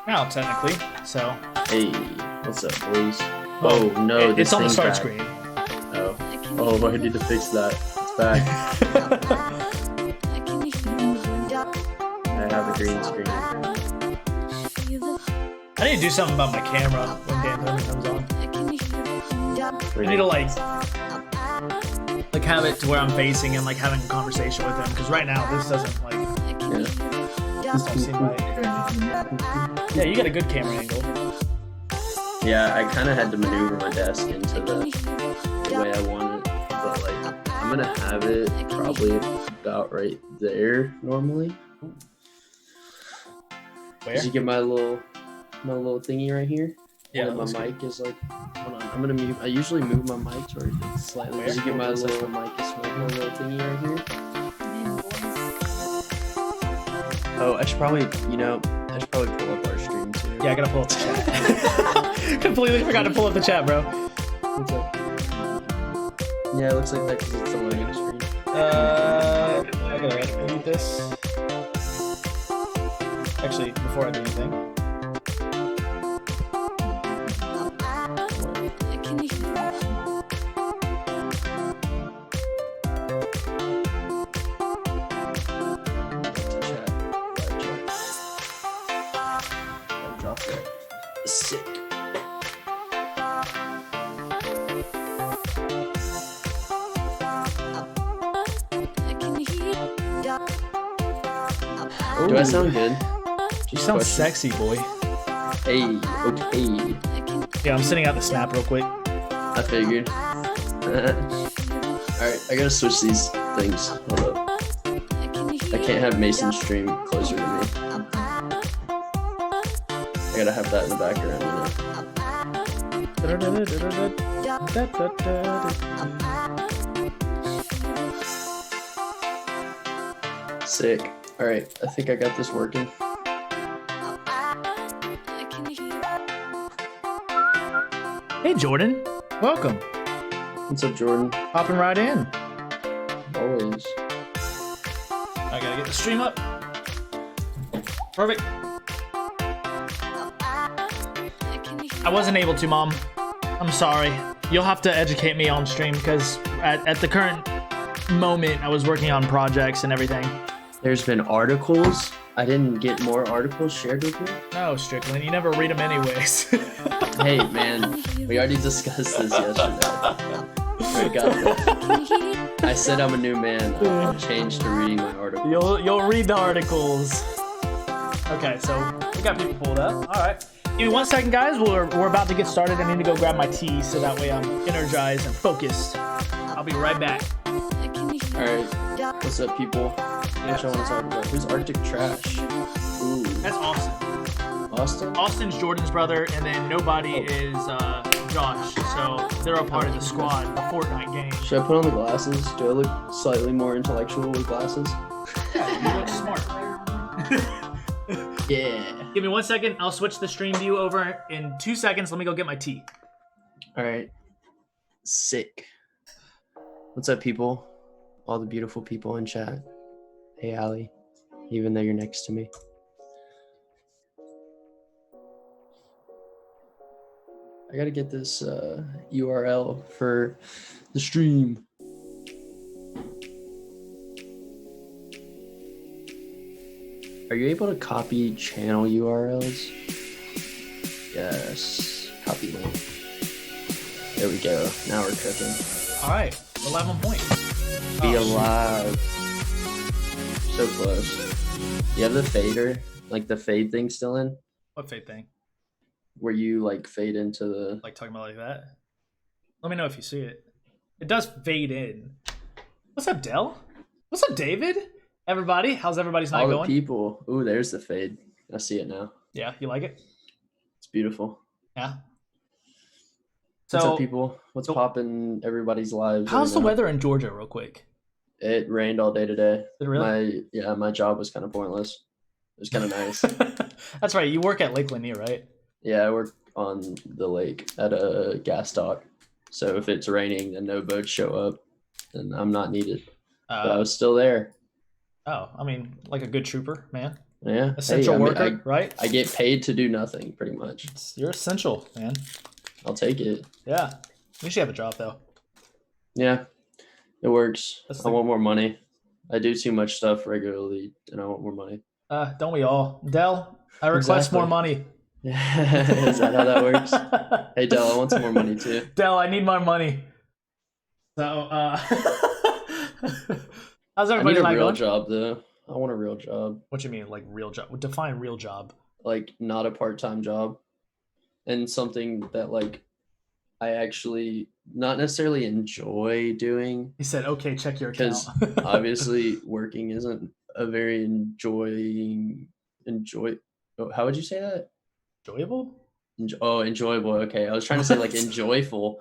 Now, technically, so. Hey, what's up, boys? Oh no, it's this on the thing's start back. screen. Oh, I need to fix that. It's back. I have a green screen. I need to do something about my camera when Dan Thurman comes on. I need to like have it to where I'm facing and like having a conversation with him, because right now this doesn't like. This don't seem right. Yeah, you got a good camera angle. Yeah, I kind of had to maneuver my desk into the way I want it, but like I'm gonna have it probably about right there normally. Where? Did you get my little thingy right here? Yeah, And my mic is like, hold on, I'm gonna move. I usually move my mic towards it slightly. Where? Did you get my little mic is my little thingy right here? Oh, I should probably pull up our stream too. Yeah, I gotta pull up the chat. Completely forgot to pull up the chat, bro. What's up? Yeah, it looks like that because it's a loading screen. I gotta mute this. Actually, before I do anything. Drop that. Sick. Do I sound good? You sound sexy, boy. Hey, okay. Yeah, I'm sending out the snap real quick. I figured. Alright, I gotta switch these things. Hold up. I can't have Mason stream closer to me. I gotta have that in the background, you know? Sick. Alright, I think I got this working. Hey, Jordan. Welcome. What's up, Jordan? Hopping right in. Always. I gotta get the stream up. Perfect. I wasn't able to, Mom. I'm sorry. You'll have to educate me on stream, because at the current moment, I was working on projects and everything. There's been articles. I didn't get more articles shared with me. No, Strickland, you never read them anyways. Hey, man, we already discussed this yesterday. I got that. I said I'm a new man. I'll change to reading my articles. You'll read the articles. Okay, so we got people pulled up. All right. Give me 1 second, guys. We're about to get started. I need to go grab my tea so that way I'm energized and focused. I'll be right back. All right, what's up, people? What y'all want to talk about? Who's Arctic Trash? Ooh, That's Austin. Austin? Austin's Jordan's brother, and then nobody is Josh. So they're a part of the squad, the Fortnite game. Should I put on the glasses? Do I look slightly more intellectual with glasses? Yeah, you look smart. Yeah. Give me 1 second. I'll switch the stream view over in 2 seconds. Let me go get my tea. All right. Sick. What's up, people? All the beautiful people in chat. Hey, Allie. Even though you're next to me. I gotta get this URL for the stream. Are you able to copy channel URLs? Yes. Copy link. There we go. Now we're cooking. All right. 11 points. Be alive. So close. You have the fader, like the fade thing still in? What fade thing? Where you like fade into the... Like talking about like that? Let me know if you see it. It does fade in. What's up, Dell? What's up, David? Everybody, how's everybody's night all the going? people. Ooh, there's the fade. I see it now. Yeah, you like it? It's beautiful. Yeah. What's So, up, people? What's popping everybody's lives? how's the right now? weather in Georgia, real quick? It rained all day today. Did it really? My job was kind of pointless. It was kind of nice. That's right. You work at Lake Lanier, right? Yeah, I work on the lake at a gas dock. So if it's raining, then no boats show up, and I'm not needed. But I was still there. Oh, I mean, like a good trooper, man. Yeah. Hey, Essential worker, right? I get paid to do nothing, pretty much. You're essential, man. I'll take it. Yeah. You should have a job though. Yeah, it works. That's I the want more money. I do too much stuff regularly, and I want more money. don't we all? Dell, I request more money. Is that how that works? Hey, Dell, I want some more money too. Dell, I need more money. So, how's I everybody need a like real going? job though. I want a real job. What you mean, like real job? Define real job. Like not a part-time job, and something that like I actually not necessarily enjoy doing. He said, "Okay, check your account." Because obviously working isn't a very enjoy. Oh, how would you say that? Enjoyable. Enjoyable. Okay, I was trying to say like enjoyful.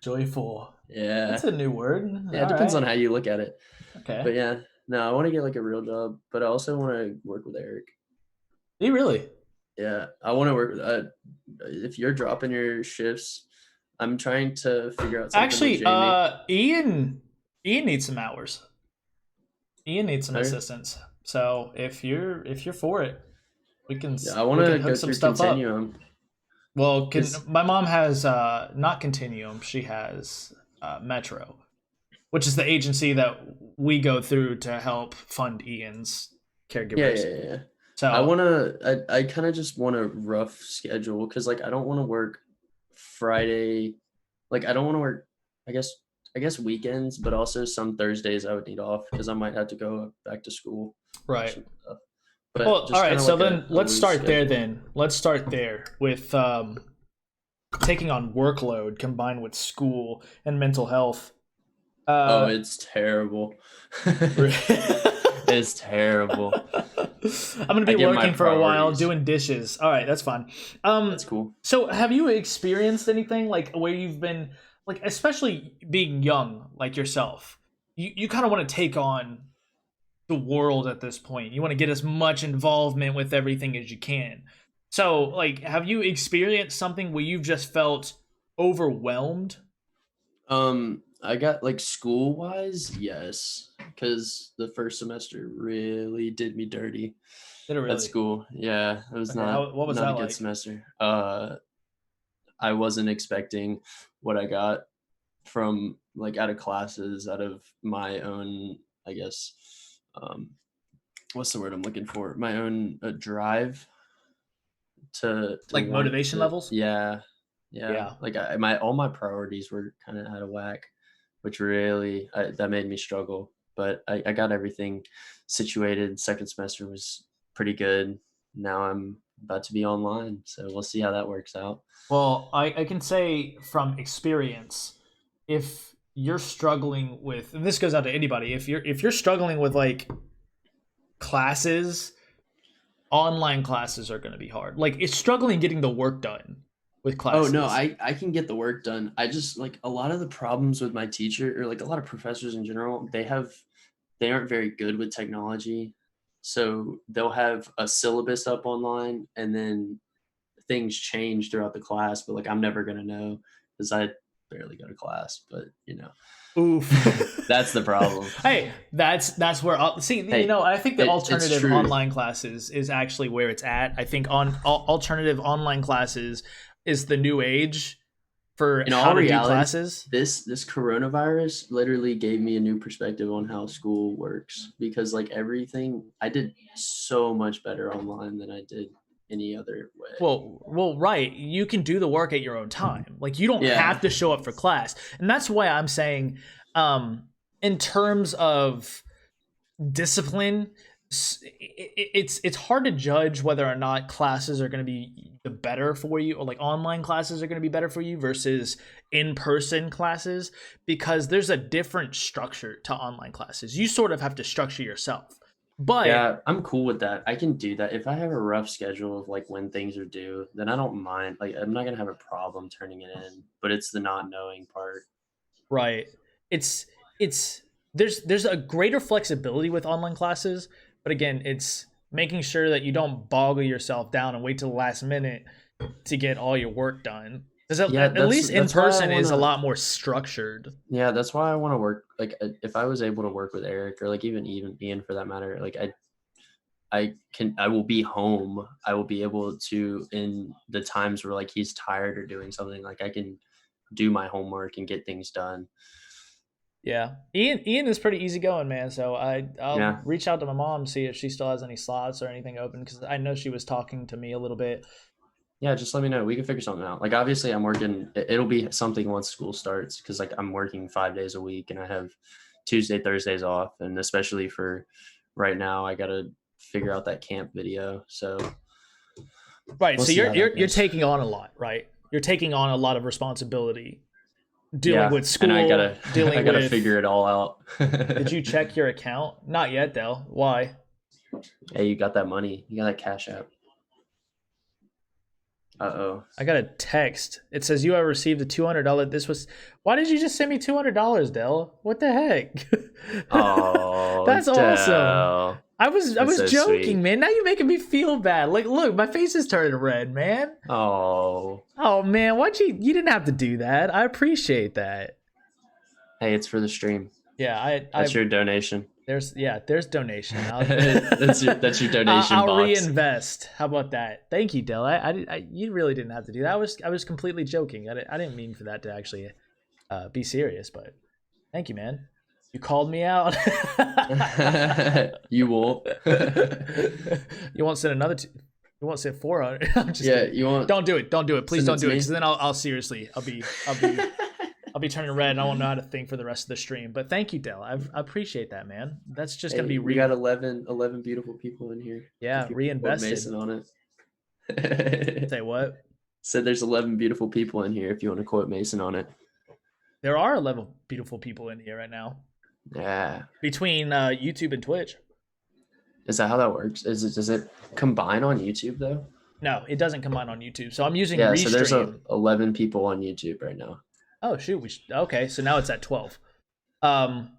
Joyful. Yeah, That's a new word. yeah. It depends on how you look at it. Okay. But yeah, no, I want to get like a real job, but I also want to work with Eric. Do you really? Yeah, I want to work with. If you're dropping your shifts, I'm trying to figure out something Actually, with Jamie. Ian needs some hours. Ian needs some Okay. assistance. So if you're for it, we can. Yeah, I want to go hook some through stuff Continuum. up. Well, Is- my mom has not Continuum. She has Metro, which is the agency that we go through to help fund Ian's Yeah, caregivers. yeah. So I kind of just want a rough schedule because like I don't want to work Friday. Like I don't want to work. I guess weekends, but also some Thursdays I would need off because I might have to go back to school. right. But Well, just all right. kinda So like then a let's loose start there. schedule. Then let's start there with taking on workload combined with school and mental health. Oh, it's terrible. It's terrible. I'm gonna I be get my working for a while priorities. doing dishes. All right, that's fine. That's cool. So have you experienced anything like where you've been like, especially being young like yourself, you kind of want to take on the world at this point. You want to get as much involvement with everything as you can. So, like, have you experienced something where you've just felt overwhelmed? I got like school wise, yes, because the first semester really did me dirty Did it at really? school. Yeah, it was Okay, what was not that a good like? semester. I wasn't expecting what I got from like out of classes, out of my own, I guess, what's the word I'm looking for? My own drive to Like want motivation to, levels? yeah. Yeah. Like all my priorities were kind of out of whack, which really that made me struggle. But I got everything situated. Second semester was pretty good. Now I'm about to be online, so we'll see how that works out. Well, I can say from experience, if you're struggling with, and this goes out to anybody, if you're struggling with like classes, online classes are going to be hard. Like it's struggling getting the work done with classes. Oh no, I can get the work done. I just like a lot of the problems with my teacher or like a lot of professors in general, they aren't very good with technology. So they'll have a syllabus up online and then things change throughout the class, but like I'm never gonna know because I barely go to class, but Oof. that's the problem. Hey, that's where I'll see. Hey, I think the it's alternative true. online classes is actually where it's at. I think alternative online classes is the new age for In how all to do reality, classes. this coronavirus literally gave me a new perspective on how school works because like everything I did so much better online than I did any other way. Well, right. You can do the work at your own time. Like you don't Yeah. have to show up for class, and that's why I'm saying, in terms of discipline, it's hard to judge whether or not classes are going to be the better for you, or like online classes are going to be better for you versus in-person classes, because there's a different structure to online classes. You sort of have to structure yourself. But Yeah, I'm cool with that. I can do that. If I have a rough schedule of like when things are due, then I don't mind. Like I'm not gonna have a problem turning it in, but it's the not knowing part. right, it's there's a greater flexibility with online classes, but again, it's making sure that you don't boggle yourself down and wait till the last minute to get all your work done. Because Yeah, at least in that's why I person is a wanna. lot more structured. Yeah, that's why I want to work. Like if I was able to work with Eric or like even Ian for that matter, like I will be home. I will be able to, in the times where like he's tired or doing something, like I can do my homework and get things done. Yeah, Ian is pretty easygoing, man. So I'll Yeah. reach out to my mom, see if she still has any slots or anything open, because I know she was talking to me a little bit. Yeah, just let me know. We can figure something out. Like obviously I'm working, it'll be something once school starts, because like I'm working 5 days a week and I have Tuesday, Thursdays off. And especially for right now, I gotta figure out that camp video. So Right. we'll So see how that you're goes. taking on a lot, right? You're taking on a lot of responsibility, dealing Yeah. with And I school, gotta I dealing gotta figure with. it all out. Did you check your account? Not yet, though. Why? Hey, you got that money. You got that cash app. Uh-oh. I got a text. It says you have received a $200. This was. Why did you just send me $200, Dell? What the heck? Oh, That's awesome. Dell. I That's was so joking, sweet. man. Now you're making me feel bad. Like, look, my face is turning red, man. Oh. Oh man, why'd you didn't have to do that. I appreciate that. Hey, it's for the stream. Yeah, That's I your donation. there's donation. That's your donation I'll box. reinvest. How about that? Thank you, Dell. You really didn't have to do that. I was completely joking. I didn't mean for that to actually be serious, but thank you, man. You called me out. You will. You won't send another. You won't send 400. I'm just Yeah, kidding. you want. Don't do it. Don't do it. Please Send it don't to do it. me? Because then I'll seriously. I'll be turning red and I won't know how to think for the rest of the stream. But thank you, Dell. I appreciate that, man. That's just Hey, gonna be we got 11 beautiful people in here. yeah, If you quote reinvested. Mason on it. Say what? Said there's 11 beautiful people in here if you want to quote Mason on it. There are 11 beautiful people in here right now Yeah. between YouTube and Twitch. Is that how that works? Does it combine on YouTube though? No, it doesn't combine on YouTube. So I'm using Yeah, so there's Restream. 11 people on YouTube right now. Oh shoot, okay. So now it's at 12. Um,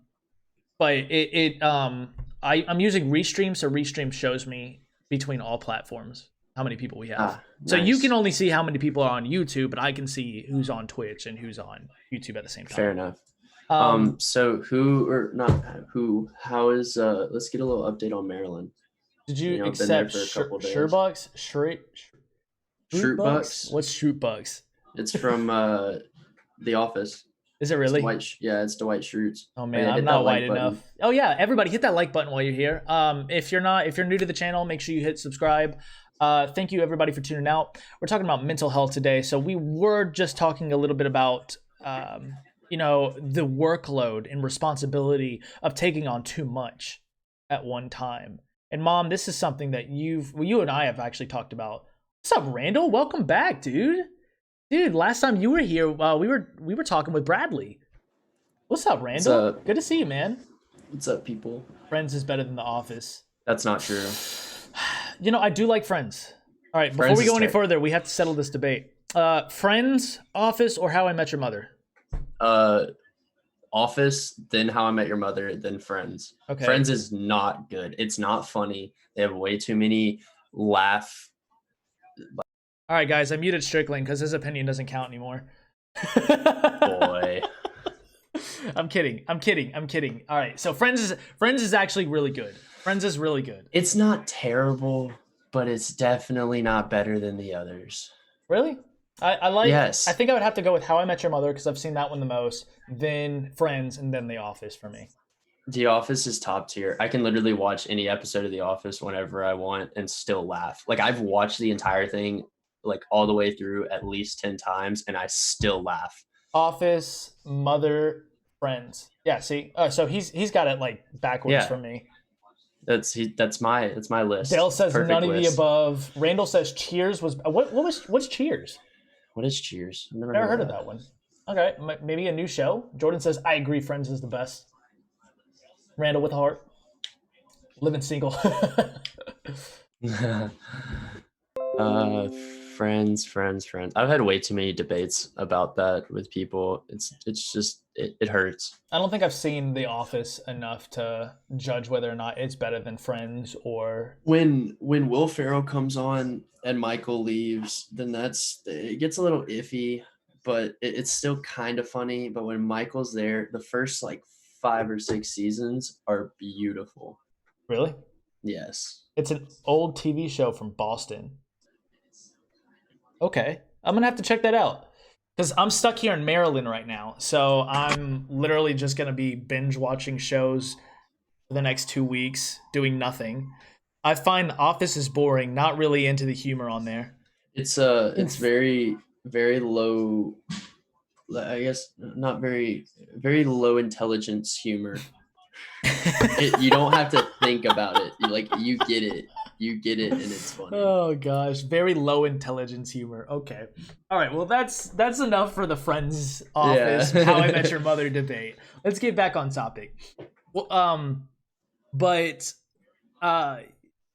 but I'm using Restream, so Restream shows me between all platforms how many people we have. Ah, So you nice. can only see how many people are on YouTube, but I can see who's on Twitch and who's on YouTube at the same time. Fair enough. Um, So how is let's get a little update on Maryland. did you I've been there accept for a couple days. Sherbucks? Shroot Bucks? What's Shroot Bucks? It's from The Office. Is it really? It's Dwight Schrute. Oh man, I'm not white enough. Oh yeah, everybody hit that like button while you're here. If you're new to the channel, make sure you hit subscribe. Thank you everybody for tuning out. We're talking about mental health today. So we were just talking a little bit about the workload and responsibility of taking on too much at one time. And Mom, this is something that you and I have actually talked about. What's up, Randall? Welcome back, dude. Dude, last time you were here, we were talking with Bradley. What's up, Randall? What's up? Good to see you, man. What's up, people? Friends is better than The Office. That's not true. I do like Friends. All right, before we go any further, we have to settle this debate. Friends, Office, or How I Met Your Mother? Office, then How I Met Your Mother, then Friends. Okay. Friends is not good. It's not funny. They have way too many laugh. All right, guys, I muted Strickland because his opinion doesn't count anymore. Boy. I'm kidding. All right, so Friends is actually really good. Friends is really good. It's not terrible, but it's definitely not better than the others. Really? I like. Yes. I think I would have to go with How I Met Your Mother because I've seen that one the most. Then Friends, and then The Office for me. The Office is top tier. I can literally watch any episode of The Office whenever I want and still laugh. Like I've watched the entire thing like all the way through at least 10 times and I still laugh. Office, Mother, Friends. Yeah, see? So he's got it like backwards for me. That's my list. Dale says Perfect none of list. the above. Randall says Cheers was what's Cheers? What is Cheers? I've never heard of that one. Okay, maybe a new show. Jordan says I agree. Friends is the best. Randall with a heart. Living single. Friends. I've had way too many debates about that with people. It's just it hurts. I don't think I've seen The Office enough to judge whether or not it's better than Friends or when Will Ferrell comes on and Michael leaves, then it gets a little iffy, but it's still kind of funny. But when Michael's there, the first like 5 or 6 seasons are beautiful. Really? Yes. It's an old TV show from Boston. Okay. I'm gonna have to check that out. Because I'm stuck here in Maryland right now. So I'm literally just gonna be binge watching shows for the next 2 weeks, doing nothing. I find Office is boring, not really into the humor on there. It's very very low, I guess not very low intelligence humor. You don't have to think about it. You get it. You get it and it's funny. Oh gosh, very low intelligence humor. Okay. All right, well that's enough for the Friends Office Yeah. How I Met Your Mother debate. Let's get back on topic. Well, but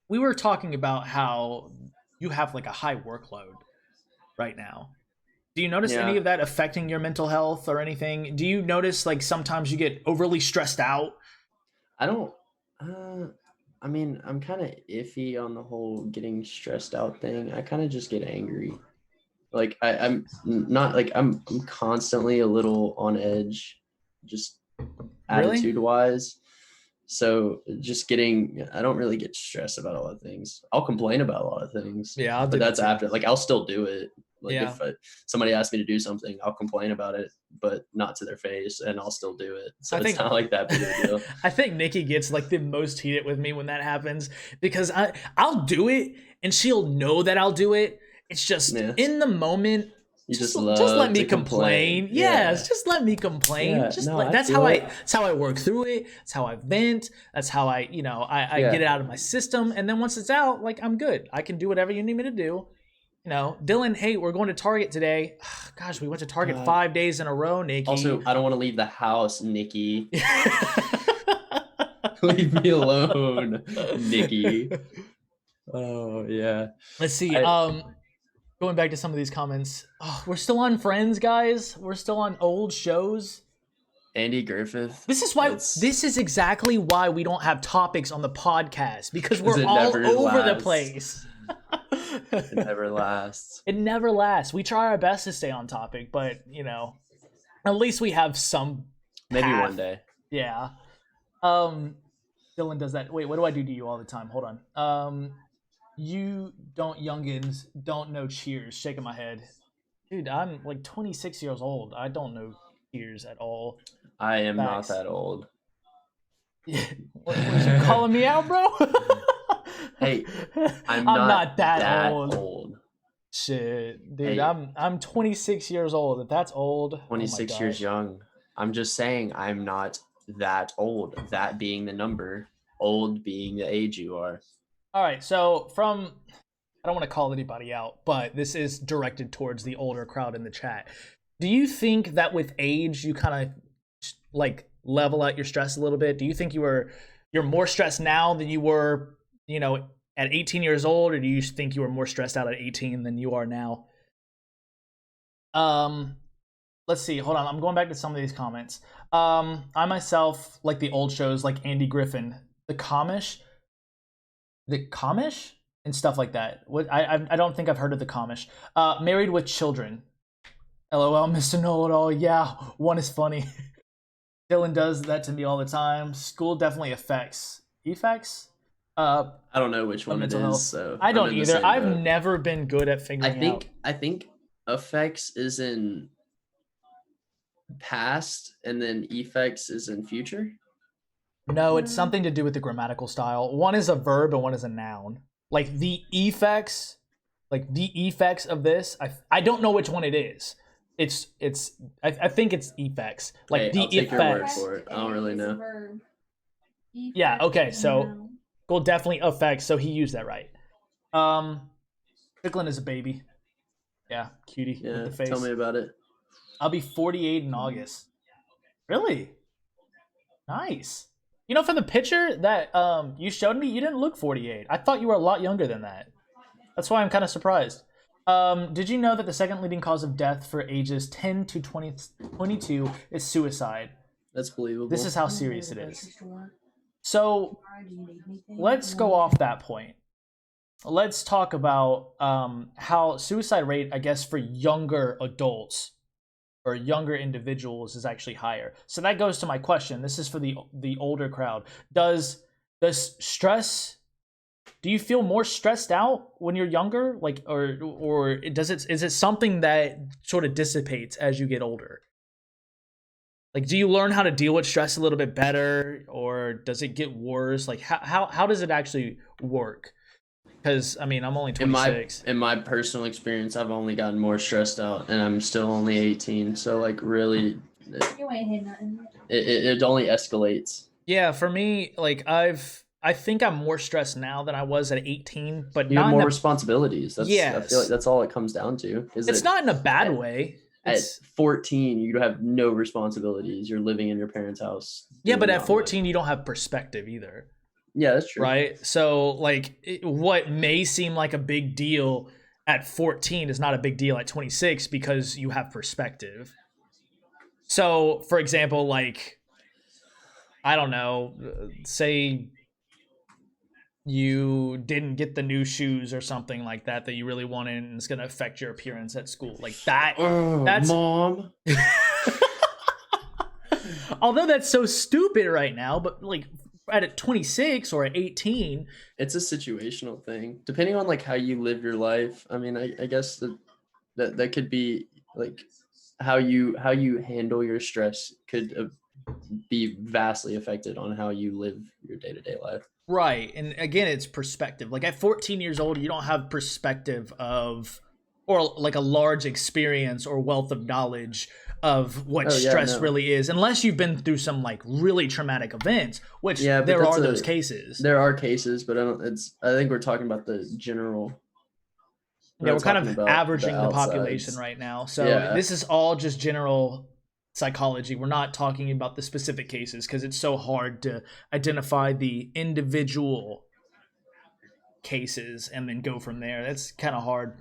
we were talking about how you have like a high workload right now. Do you notice any Yeah. of that affecting your mental health or anything? Do you notice like sometimes you get overly stressed out? I don't I mean, I'm kind of iffy on the whole getting stressed out thing. I kind of just get angry. Like I'm not like I'm constantly a little on edge, just Really? attitude wise. So just getting, I don't really get stressed about a lot of things. I'll complain about a lot of things, Yeah, I'll but do that that's too. after. Like I'll still do it. Like Yeah. if somebody asks me to do something, I'll complain about it, but not to their face, and I'll still do it. So I it's think not like that big of a deal. I think Nikki gets like the most heated with me when that happens because I'll do it and she'll know that I'll do it. It's just Yeah. in the moment. You just Just let love me to complain. complain. Yes, Yeah. just let me complain. Yeah. Just No, let, I that's feel how it. that's how I work through it. That's how I vent. That's how I I Yeah. get it out of my system. And then once it's out, like I'm good. I can do whatever you need me to do. Dylan, hey, we're going to Target today. Gosh, we went to Target God. 5 days in a row, Nikki. Also, I don't want to leave the house, Nikki. Leave me alone, Nikki. Oh yeah. Let's see. I Going back to some of these comments. Oh, we're still on Friends, guys. We're still on old shows. Andy Griffith. This is why. It's- This is exactly why we don't have topics on the podcast because we're it all never over the lasts. place. It never lasts. It never lasts. We try our best to stay on topic, but at least we have some. Maybe path. one day. Yeah. Dylan does that. Wait, what do I do to you all the time? Hold on. You don't youngins don't know Cheers. Shaking my head. Dude, I'm like 26 years old. I don't know Cheers at all. I am Facts. not that old. What was you calling me out, bro? Hey, I'm not that old. Shit, dude, Hey. I'm 26 years old. If that's old, 26 years young. I'm just saying I'm not that old. That being the number, old being the age you are. All right, so I don't want to call anybody out, but this is directed towards the older crowd in the chat. Do you think that with age you kind of like level out your stress a little bit? Do you think you're more stressed now than you were, at 18 years old, or do you think you were more stressed out at 18 than you are now? Let's see. Hold on. I'm going back to some of these comments. I myself like the old shows like Andy Griffin, the Comish, and stuff like that. What I don't think I've heard of the Comish. Married with Children. LOL, Mr. Know-It-All. Yeah, one is funny. Dylan does that to me all the time. School definitely affects. Effects? I don't know which one it mental is. health. So I I'm don't in the either. same I've boat. never been good at figuring out. I think effects is in past and then effects is in future. No, it's something to do with the grammatical style. One is a verb and one is a noun. Like the effects of this. I don't know which one it is. I think it's effects. Like Hey, the I'll take your word effects. for it. I don't really know. Yeah, okay, so well, definitely effects, so he used that right. Strickland is a baby. Yeah, cutie Yeah, with the face. tell me about it. I'll be 48 in August. Really? Nice. From the picture that you showed me, you didn't look 48. I thought you were a lot younger than that. That's why I'm kind of surprised. Did you know that the second leading cause of death for ages 10 to 22 is suicide? That's believable. This is how serious it is. So let's go off that point. Let's talk about how suicide rate, I guess, for younger adults or younger individuals is actually higher. So that goes to my question. This is for the older crowd. Does stress Do you feel more stressed out when you're younger, like, or does it is it something that sort of dissipates as you get older? Like, do you learn how to deal with stress a little bit better, or does it get worse? Like, how does it actually work? Because I mean, I'm only In my 26. in my personal experience, I've only gotten more stressed out, and I'm still only 18. So like, really, You ain't hit nothing. it only escalates. Yeah, for me, like I think I'm more stressed now than I was at 18, but You have not in more a responsibilities. I feel like yes. that's all it comes down to. Is It's it not in a bad at, way. at It's 14 you have no responsibilities. You're living in your parents' house. yeah, but doing at not 14 you don't have perspective either, Yeah, that's true. right? So like what may seem like a big deal at 14 is not a big deal at 26 because you have perspective. So, for example, like I don't know, say you didn't get the new shoes or something like that that you really wanted and it's going to affect your appearance at school. Like that's Mom. although that's so stupid right now, but like at 26 or at 18, It's a situational thing, depending on like how you live your life. I mean, I guess that could be like how you handle your stress could be vastly affected on how you live your day-to-day life. right. And again, it's perspective. Like at 14 years old, you don't have perspective of or like a large experience or wealth of knowledge of what Oh yeah, stress no. really is unless you've been through some like really traumatic events, which Yeah, but there that's are those cases. There are cases, but I think we're talking about the general. We're Yeah, not we're kind talking of about averaging the population outsides. right now. So Yeah. this is all just general psychology. We're not talking about the specific cases because it's so hard to identify the individual cases and then go from there. That's kind of hard.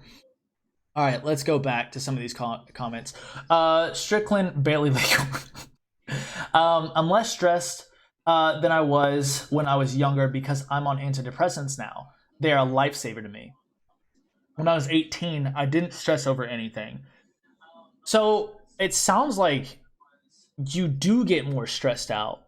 All right, let's go back to some of these comments. Strickland barely legal. I'm less stressed than I was when I was younger because I'm on antidepressants now. They are a lifesaver to me. When I was 18, I didn't stress over anything. So it sounds like you do get more stressed out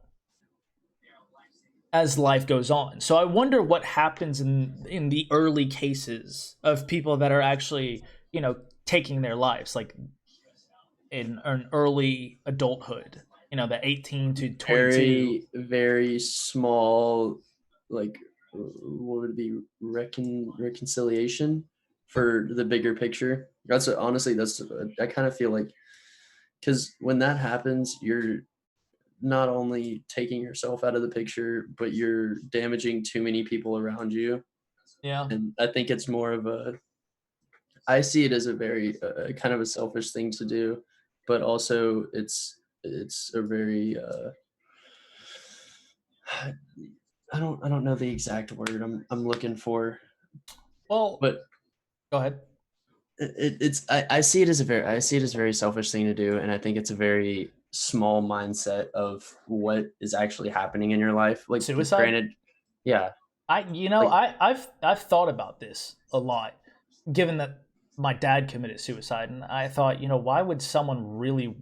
as life goes on. So I wonder what happens in the early cases of people that are actually, taking their lives, like in an early adulthood, the 18 to 22. Very small, like what would it be, reconciliation for the bigger picture. Honestly, I kind of feel like, because when that happens, you're not only taking yourself out of the picture, but you're damaging too many people around you. Yeah. And I think it's more of I see it as a very kind of a selfish thing to do, but also it's a very I don't know the exact word I'm looking for, Well, but go ahead. I see it as a very selfish thing to do, and I think it's a very small mindset of what is actually happening in your life. Like Suicide? Granted, yeah. I've thought about this a lot, given that my dad committed suicide, and I thought, why would someone really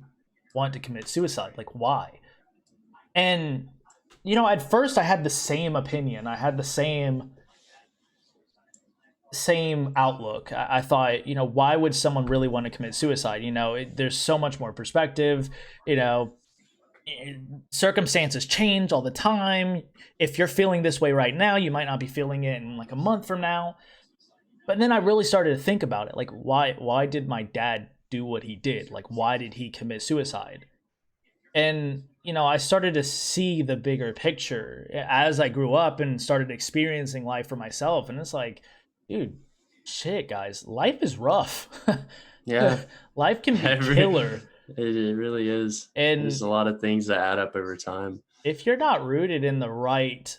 want to commit suicide? Like, why? And at first I had the same opinion. I had the same outlook. I thought, why would someone really want to commit suicide? There's so much more perspective. Circumstances change all the time. If you're feeling this way right now, you might not be feeling it in like a month from now. But then I really started to think about it. Like, why did my dad do what he did? Like, why did he commit suicide? And, I started to see the bigger picture as I grew up and started experiencing life for myself. And it's like, dude, shit, guys, life is rough. Yeah. Life can be killer. It really is. And there's a lot of things that add up over time. If you're not rooted in the right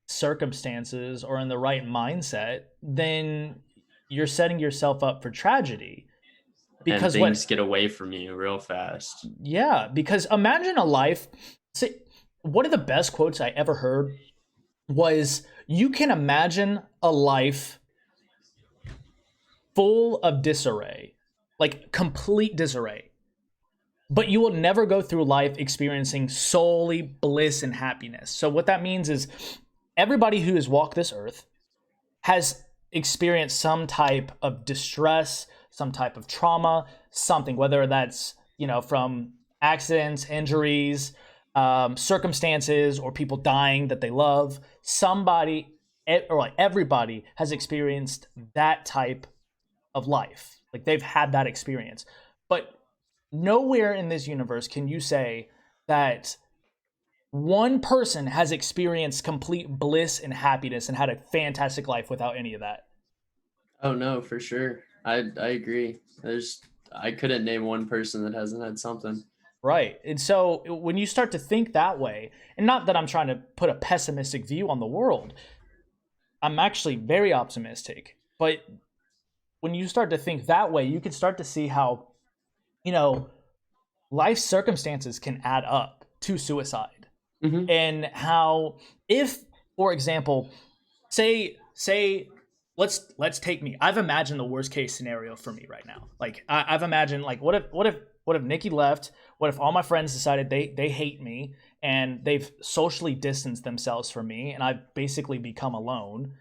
circumstances or in the right mindset, then you're setting yourself up for tragedy. Because and things get away from you real fast. Yeah, because imagine a life. See, one of the best quotes I ever heard was, "You can imagine a life full of disarray, like complete disarray, but you will never go through life experiencing solely bliss and happiness." So what that means is everybody who has walked this earth has experienced some type of distress, some type of trauma, something, whether that's, from accidents, injuries, circumstances, or people dying that they love. Somebody, or like everybody, has experienced that type of life. Like they've had that experience. But nowhere in this universe can you say that one person has experienced complete bliss and happiness and had a fantastic life without any of that. Oh no, for sure. I agree. I couldn't name one person that hasn't had something. Right. And so when you start to think that way, and not that I'm trying to put a pessimistic view on the world, I'm actually very optimistic. But when you start to think that way, you can start to see how, you know, life circumstances can add up to suicide. Hmm. And how, if, for example, say let's take me. I've imagined the worst case scenario for me right now. Like I've imagined, like, what if Nikki left? What if all my friends decided they hate me and they've socially distanced themselves from me and I've basically become alone?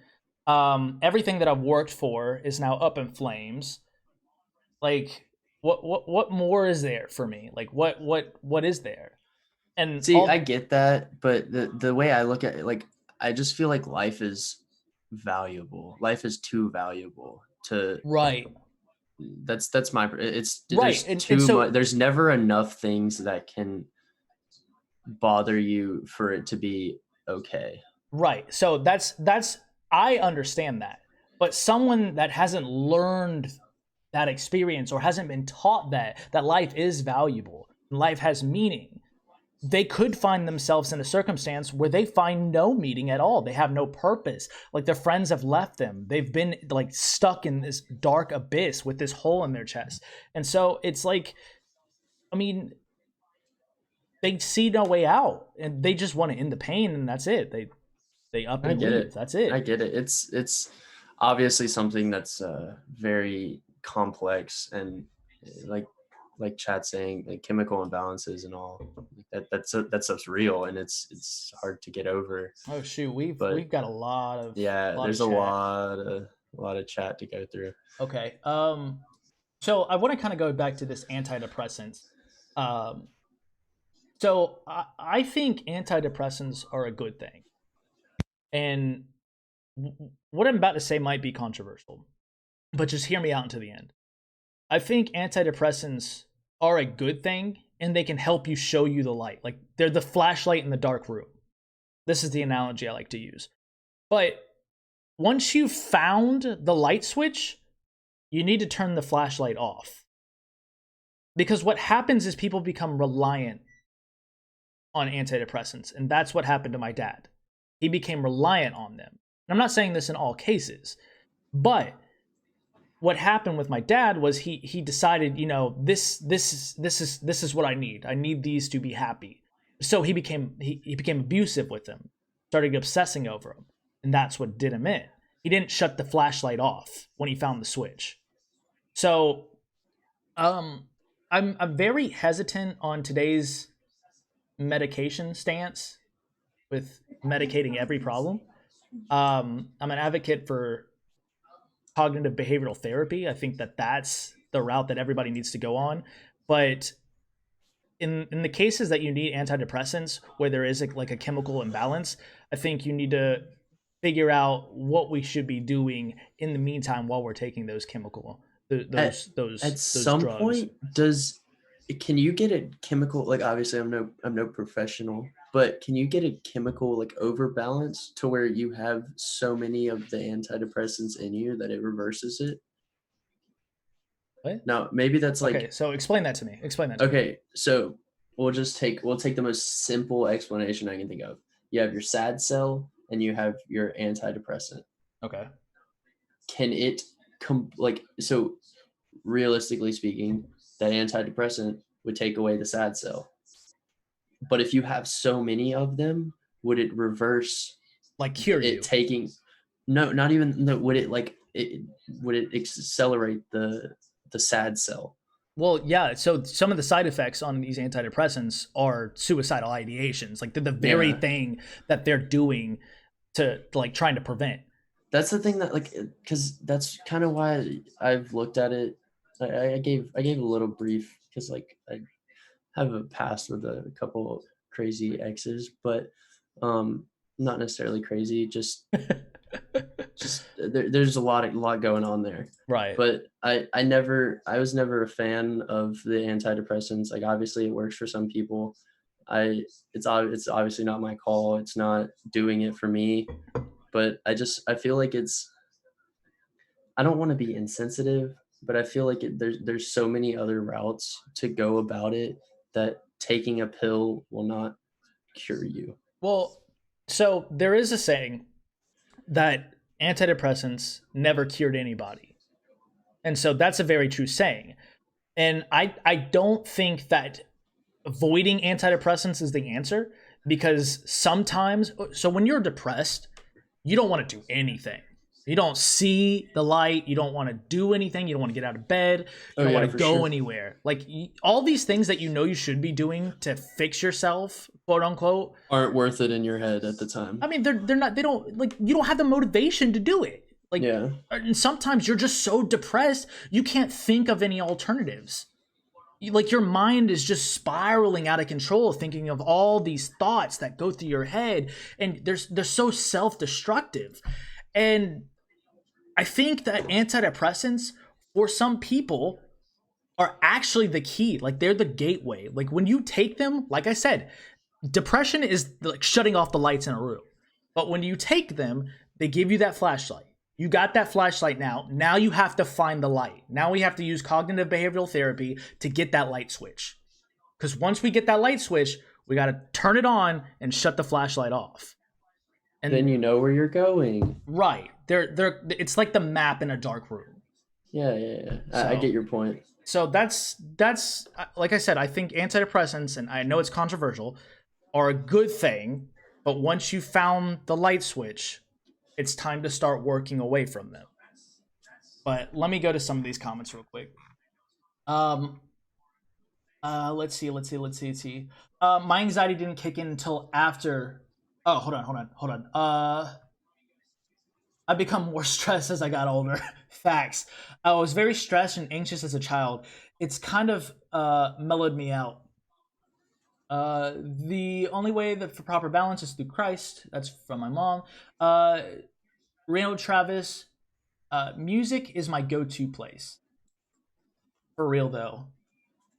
Everything that I've worked for is now up in flames. Like, what more is there for me? Like, what is there? And See, I all get that, but the way I look at it, like, I just feel like life is valuable. Life is too valuable to. right, That's my. right, There's and too much. so There's never enough things that can bother you for it to be okay. right. So that's I understand that. But someone that hasn't learned that experience or hasn't been taught that life is valuable, life has meaning, they could find themselves in a circumstance where they find no meaning at all. They have no purpose. Like their friends have left them. They've been like stuck in this dark abyss with this hole in their chest. And so it's like, I mean, they see no way out and they just want to end the pain and that's it. They up I and get leave. it. That's I it. get it. It's obviously something that's very complex and like Chad saying, like chemical imbalances and all that stuff's real and it's hard to get over. Oh shoot, we've But got a lot of yeah, there's a chat. lot of chat to go through. Okay. So I want to kind of go back to this antidepressants. Um so I think antidepressants are a good thing. And what I'm about to say might be controversial, but just hear me out until the end. I think antidepressants are a good thing and they can help you show you the light. Like they're the flashlight in the dark room. This is the analogy I like to use. But once you've found the light switch, you need to turn the flashlight off. Because what happens is people become reliant on antidepressants. And that's what happened to my dad. He became reliant on them. And I'm not saying this in all cases, but what happened with my dad was he decided, this is what I need. I need these to be happy. So he became abusive with them, started obsessing over them, and that's what did him in. He didn't shut the flashlight off when he found the switch. So, um, I'm very hesitant on today's medication stance with medicating every problem. I'm an advocate for cognitive behavioral therapy. I think that that's the route that everybody needs to go on. But in the cases that you need antidepressants, where there is like a chemical imbalance, I think you need to figure out what we should be doing in the meantime while we're taking those chemical At those some drugs. point, does can you get a chemical, like, obviously I'm no professional, but can you get a chemical like overbalance to where you have so many of the antidepressants in you that it reverses it? What? Now, maybe that's Okay, like, so explain that to me. Explain that to me. okay, so we'll take the most simple explanation I can think of. You have your sad cell and you have your antidepressant. Okay. Can it like, so realistically speaking, that antidepressant would take away the sad cell. But if you have so many of them, would it reverse Like cure it you. taking? No, not even. No, would it like it? Would it accelerate the sad cell? Well, yeah. So some of the side effects on these antidepressants are suicidal ideations. Like they're the very Yeah. thing that they're doing to like trying to prevent. that's the thing that like because that's kind of why I've looked at it. I gave a little brief because like I have a past with a couple crazy exes, but um not necessarily crazy, just there's a lot going on there. Right. But I was never a fan of the antidepressants. Like obviously it works for some people. It's obviously not my call. It's not doing it for me, but I feel like I don't want to be insensitive, but I feel like there's so many other routes to go about it that taking a pill will not cure you. Well, so there is a saying that antidepressants never cured anybody. And so that's a very true saying. And I don't think that avoiding antidepressants is the answer, because sometimes, so when you're depressed, you don't want to do anything. You don't see the light. You don't want to do anything. You don't want to get out of bed. You Oh don't yeah, want to for go sure. anywhere. Like all these things that you know you should be doing to fix yourself, quote unquote. Aren't worth it in your head at the I time. mean, they're not. They don't like. You don't have the motivation to do it. Like, Yeah. and sometimes you're just so depressed you can't think of any alternatives. Like your mind is just spiraling out of control, thinking of all these thoughts that go through your head, and they're so self-destructive. And I think that antidepressants for some people are actually the key. Like they're the gateway. Like when you take them, like I said, depression is like shutting off the lights in a room. But when you take them, they give you that flashlight. You got that flashlight now. Now you have to find the light. Now we have to use cognitive behavioral therapy to get that light switch. Because once we get that light switch, we got to turn it on and shut the flashlight off. Then And you know where you're going. right, it's like the map in a dark room. Yeah, yeah, yeah. I So get your point. so that's like I said, I think antidepressants, and I know it's controversial, are a good thing, but once you found the light switch, it's time to start working away from them. But let me go to some of these comments real quick. Um, let's see. My anxiety didn't kick in until after. Oh, hold on. I become more stressed as I got older. Facts. I was very stressed and anxious as a child. It's kind of mellowed me out. The only way that for proper balance is through Christ. That's from my mom. Reno Travis. Music is my go-to place. For real though.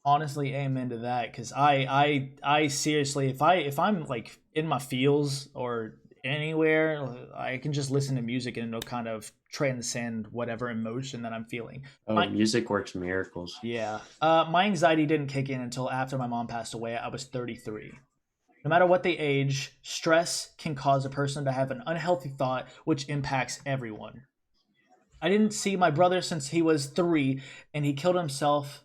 Honestly, amen to that. Because I seriously, if I'm like in my feels or anywhere, I can just listen to music and it'll kind of transcend whatever emotion that I'm feeling. Oh, My music works miracles. Yeah. My anxiety didn't kick in until after my mom passed away. I was 33. No matter what they age, stress can cause a person to have an unhealthy thought, which impacts everyone. I didn't see my brother since he was 3, and he killed himself.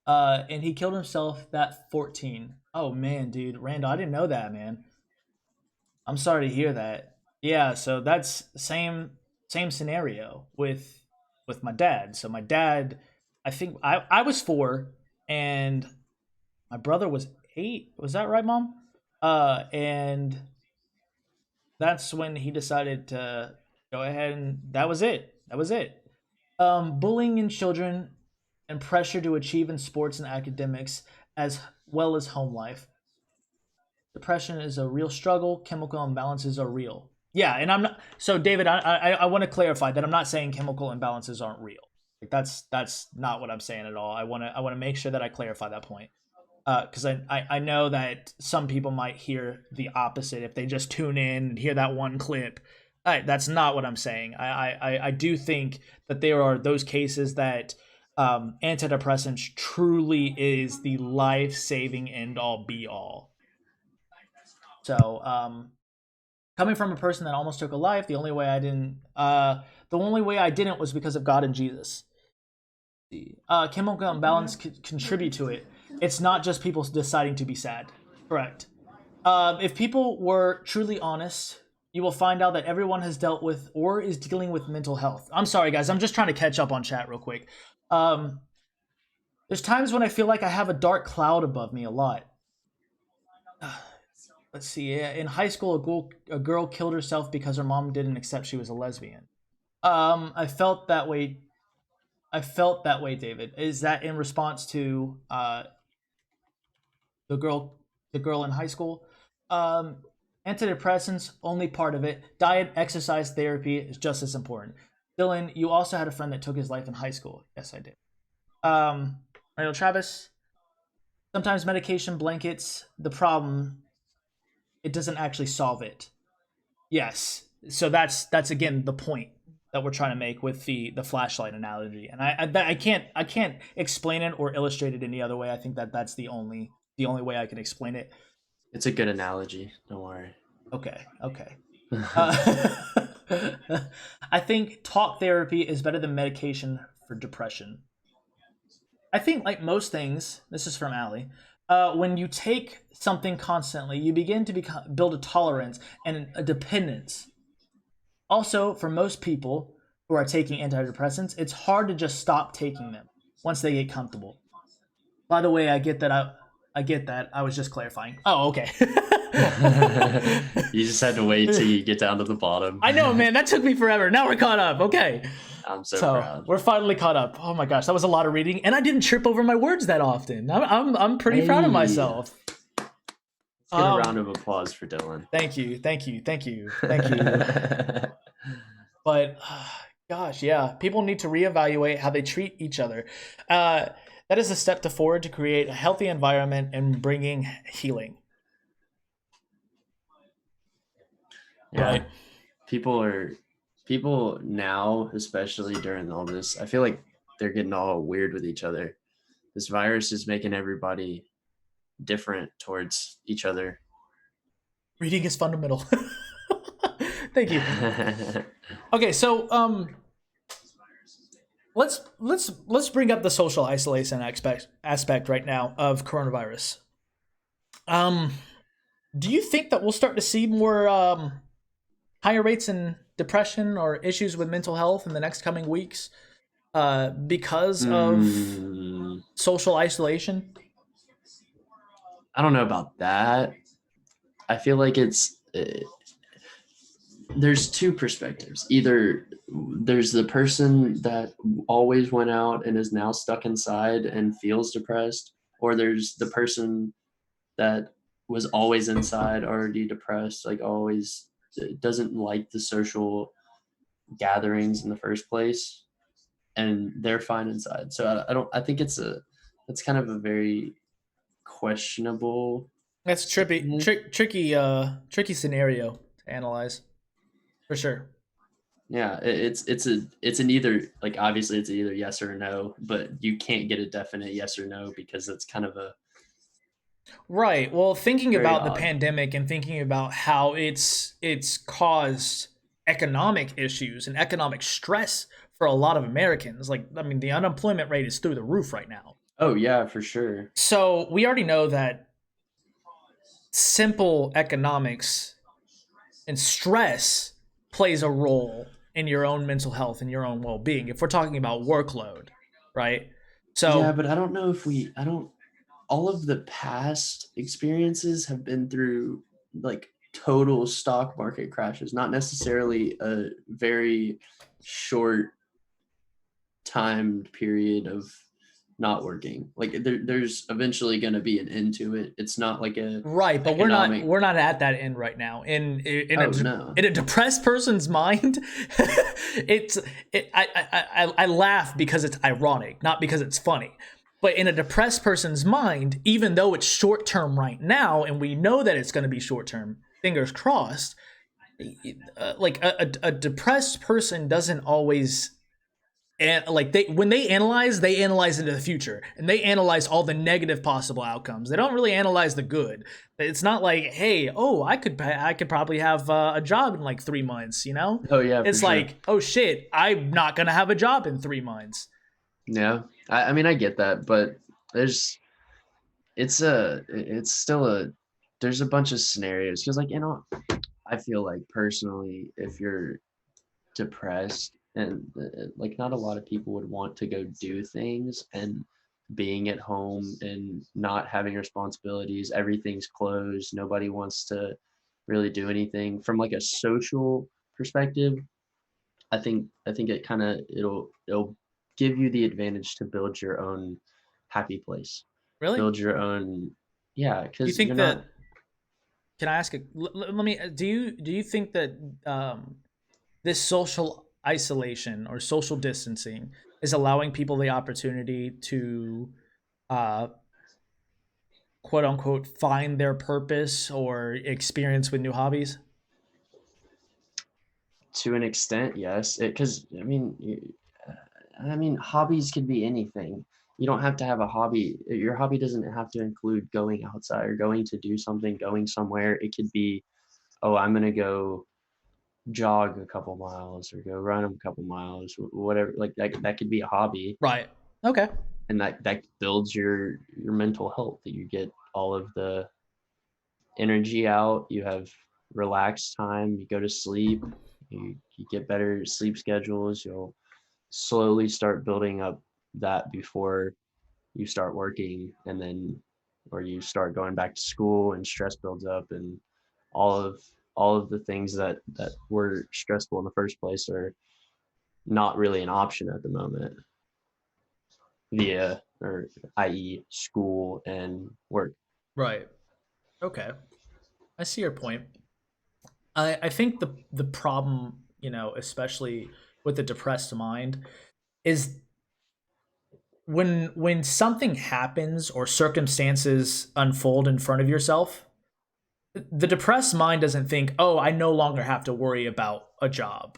At 14. Oh man, dude, Randall, I didn't know that, man. I'm sorry to hear that. Yeah, so that's same scenario with my dad. So my dad, I think I was 4, and my brother was 8. Was that right, Mom? And that's when he decided to go ahead, and that was it. That was it. Bullying in children and pressure to achieve in sports and academics, as well as home life. Depression is a real struggle. Chemical imbalances are real. Yeah, and I'm not. So, David, I want to clarify that I'm not saying chemical imbalances aren't real. Like that's not what I'm saying at all. I want to make sure that I clarify that point. Because I know that some people might hear the opposite if they just tune in and hear that one clip. That's not what I'm saying. I do think that there are those cases that antidepressants truly is the life saving end all be all. So coming from a person that almost took a life, the only way I didn't was because of God and Jesus. Chemical imbalance could contribute to it. It's not just people deciding to be sad. Correct. If people were truly honest, you will find out that everyone has dealt with or is dealing with mental health. I'm sorry, guys. I'm just trying to catch up on chat real quick. Um, there's times when I feel like I have a dark cloud above me a lot. let's see. In high school, a girl killed herself because her mom didn't accept she was a lesbian. I felt that way. I felt that way, David. Is that in response to the girl, the girl in high school? Um, Antidepressants only part of it. Diet, exercise, therapy is just as important. Dylan, you also had a friend that took his life in high school. Yes, I did. Randall Travis. Sometimes medication blankets the problem. It doesn't actually solve it. Yes. So that's again the point that we're trying to make with the flashlight analogy, and I can't explain it or illustrate it any other way. I think that that's the only way I can explain it. It's a good analogy. Don't worry. Okay, okay. Uh, I think talk therapy is better than medication for depression. I think, like most things, this is from Allie. When you take something constantly, you begin to build a tolerance and a dependence. Also, for most people who are taking antidepressants, it's hard to just stop taking them once they get comfortable. By the way, I get that. I get that. I was just clarifying. Oh, okay. You just had to wait till you get down to the bottom. I know, man. That took me forever. Now we're caught up. Okay. I'm so So proud. we're finally caught up. Oh my gosh, that was a lot of reading, and I didn't trip over my words that often. I'm pretty proud of Hey. myself. Let's get a round of applause for Dylan. Thank you, thank you, thank you, thank you. But gosh, yeah, people need to reevaluate how they treat each other. That is a step to forward to create a healthy environment and bringing healing. Yeah. Right. People now, especially during all this, I feel like they're getting all weird with each other. This virus is making everybody different towards each other. Reading is fundamental. Thank you. Okay, so let's bring up the social isolation aspect right now of coronavirus. Do you think that we'll start to see more higher rates in depression or issues with mental health in the next coming weeks because of social isolation? I don't know about that. I feel like there's two perspectives. Either there's the person that always went out and is now stuck inside and feels depressed, or there's the person that was always inside, already depressed, like always doesn't like the social gatherings in the first place, and they're fine inside. So I don't. I think it's kind of a very questionable. That's tricky scenario to analyze for sure. Yeah, it's an either, like, obviously it's either yes or no, but you can't get a definite yes or no because it's kind of a Right. Well, thinking very about the odd. pandemic and thinking about how it's caused economic issues and economic stress for a lot of Americans. Like, I mean, the unemployment rate is through the roof right now. Oh yeah, for sure. So we already know that simple economics and stress plays a role in your own mental health and your own well-being. If we're talking about workload, right? So Yeah, but I don't know if I don't. All of the past experiences have been through like total stock market crashes, not necessarily a very short timed period of not working. Like there's eventually going to be an end to it. It's not like a right, but economic. we're not at that end right now. Oh no. In a depressed person's mind, I laugh because it's ironic, not because it's funny. But in a depressed person's mind, even though it's short term right now, and we know that it's going to be short term, fingers crossed. Like a depressed person doesn't always, and like when they analyze into the future, and they analyze all the negative possible outcomes. They don't really analyze the good. It's not like, hey, oh, I could probably have a job in like 3 months, you know? Oh yeah. It's for like, sure. oh shit, I'm not gonna have a job in 3 months. Yeah. I mean I get that, but there's it's still there's a bunch of scenarios because, like, I feel like personally, if you're depressed and like not a lot of people would want to go do things, and being at home and not having responsibilities. Everything's closed. Nobody wants to really do anything. From like a social perspective, I think it kind of it'll give you the advantage to build your own happy place. Really? Build your own, yeah, Do you because think you're not. that? Can I ask? Let me. Do you think that this social isolation or social distancing is allowing people the opportunity to uh, quote unquote find their purpose or experience with new hobbies? To an extent, yes. Because I mean, hobbies could be anything. You don't have to have a hobby. Your hobby doesn't have to include going outside or going to do something, going somewhere. It could be, oh, I'm gonna go jog a couple miles or go run a couple miles, whatever. Like that could be a hobby, Right. Okay. and that builds your mental health. That you get all of the energy out. You have relaxed time. You go to sleep. You get better sleep schedules. You'll slowly start building up that before you start working, and then or you start going back to school and stress builds up, and all of all of the things that were stressful in the first place are not really an option at the moment via or i.e. school and work. Right. Okay. I see your point. I think the problem, especially with the depressed mind, is when something happens or circumstances unfold in front of yourself, the depressed mind doesn't think, "Oh, I no longer have to worry about a job."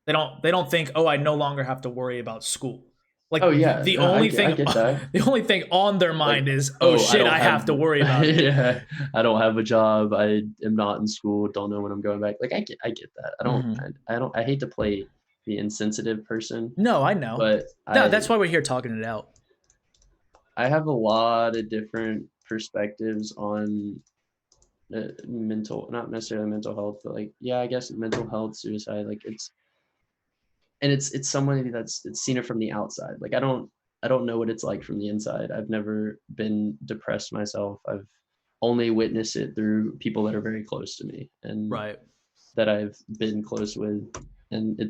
They don't think, "Oh, I no longer have to worry about school." Like Oh the, yeah, the no, only I thing get that. the only thing on their Like, mind is, "Oh oh, I shit, don't I have have to worry about." yeah, I don't have a job. I am not in school. Don't know when I'm going back. Like I get that. Mhm. I don't I hate to play the insensitive person, No, I know. but No, that's why we're here talking it out. I have a lot of different perspectives on mental, not necessarily mental health, but like yeah, I guess mental health, suicide. Like it's somebody that's it's seen it from the outside. Like I don't know what it's like from the inside. I've never been depressed myself. I've only witnessed it through people that are very close to me and Right. that I've been close with. And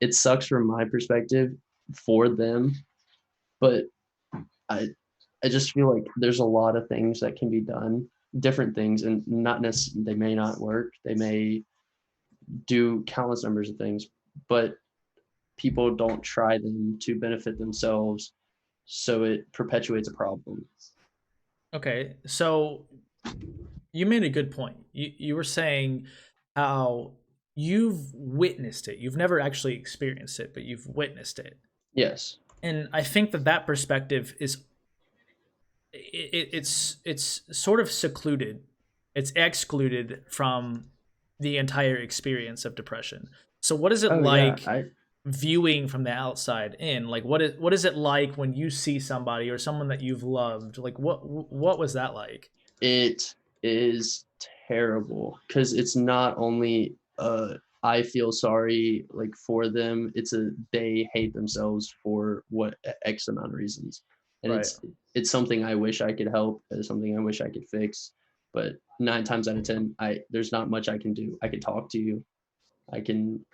it sucks from my perspective for them, but I I just feel like there's a lot of things that can be done, different things, and not necessarily they may not work. They may do countless numbers of things, but people don't try them to benefit themselves, so it perpetuates a problem. Okay. So you made a good point. You were saying how you've witnessed it. You've never actually experienced it, but you've witnessed it. Yes. And I think that perspective is it's sort of secluded. It's excluded from the entire experience of depression. So what is it Oh yeah. like viewing from the outside in? Like what is it like when you see somebody or someone that you've loved? Like what was that like? It is terrible because it's not only I feel sorry like for them. It's a they hate themselves for what X amount of reasons, and Right. it's something I wish I could help. It's something I wish I could fix, but 9 times out of 10, I there's not much I can do. I can talk to you, I can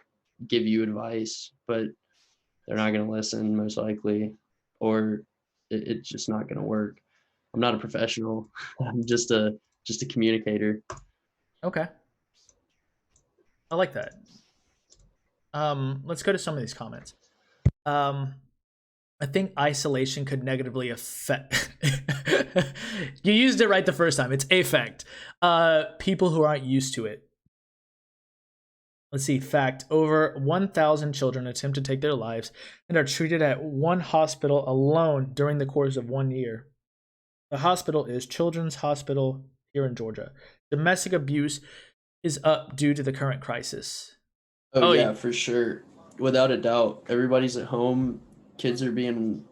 give you advice, but they're not going to listen most likely, or it's just not going to work. I'm not a professional. I'm just a communicator. Okay. I like that. Let's go to some of these comments. Um, I think isolation could negatively affect. You used it right the first time. It's affect. People who aren't used to it. Let's see. Fact: over 1,000 children attempt to take their lives and are treated at one hospital alone during the course of 1 year. The hospital is Children's Hospital here in Georgia. Domestic abuse is up due to the current crisis. Oh Oh, yeah, for sure. Without a doubt. Everybody's at home. Kids are being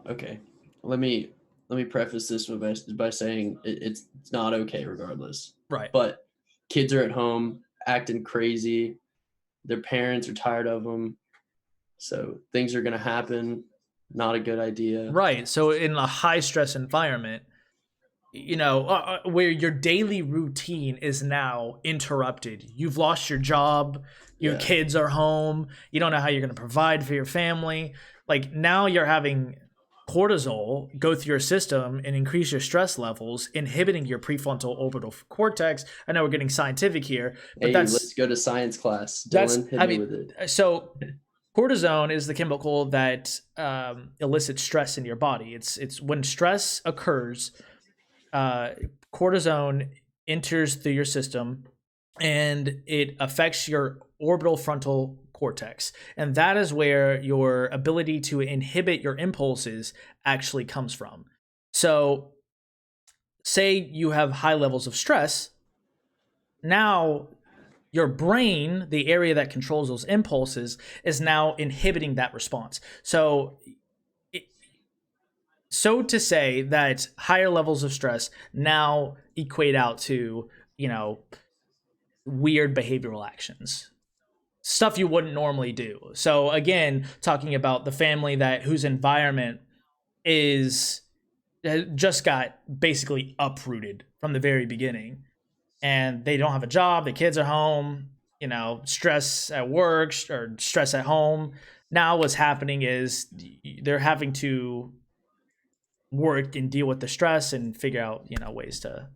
okay. Let me let me preface this by saying it's not okay regardless. right. But kids are at home acting crazy. Their parents are tired of them. So things are going to happen. not a good idea. Right. So in a high stress environment, where your daily routine is now interrupted. You've lost your job, your Yeah. kids are home, you don't know how you're going to provide for your family. Like now you're having cortisol go through your system and increase your stress levels, inhibiting your prefrontal orbital cortex. I know we're getting scientific here, but Hey, let's go to science class. Dylan, hit me with it. so cortisone is the chemical that elicits stress in your body. It's when stress occurs, uh, cortisone enters through your system and it affects your orbital frontal cortex. And that is where your ability to inhibit your impulses actually comes from. So, say you have high levels of stress, now your brain, the area that controls those impulses, is now inhibiting that response. So to say that higher levels of stress now equate out to, weird behavioral actions, stuff you wouldn't normally do. So again, talking about the family whose environment is just got basically uprooted from the very beginning, and they don't have a job, the kids are home, stress at work or stress at home. Now what's happening is they're having to work and deal with the stress and figure out ways to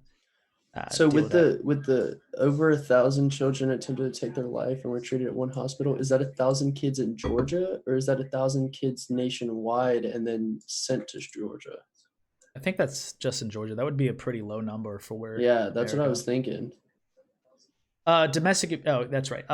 So deal with with that. the over 1,000 children attempted to take their life and were treated at one hospital, is that 1,000 kids in Georgia, or is that 1,000 kids nationwide and then sent to Georgia? I think that's just in Georgia. That would be a pretty low number for where Yeah, that's what I America. was thinking. Domestic. Oh, that's right.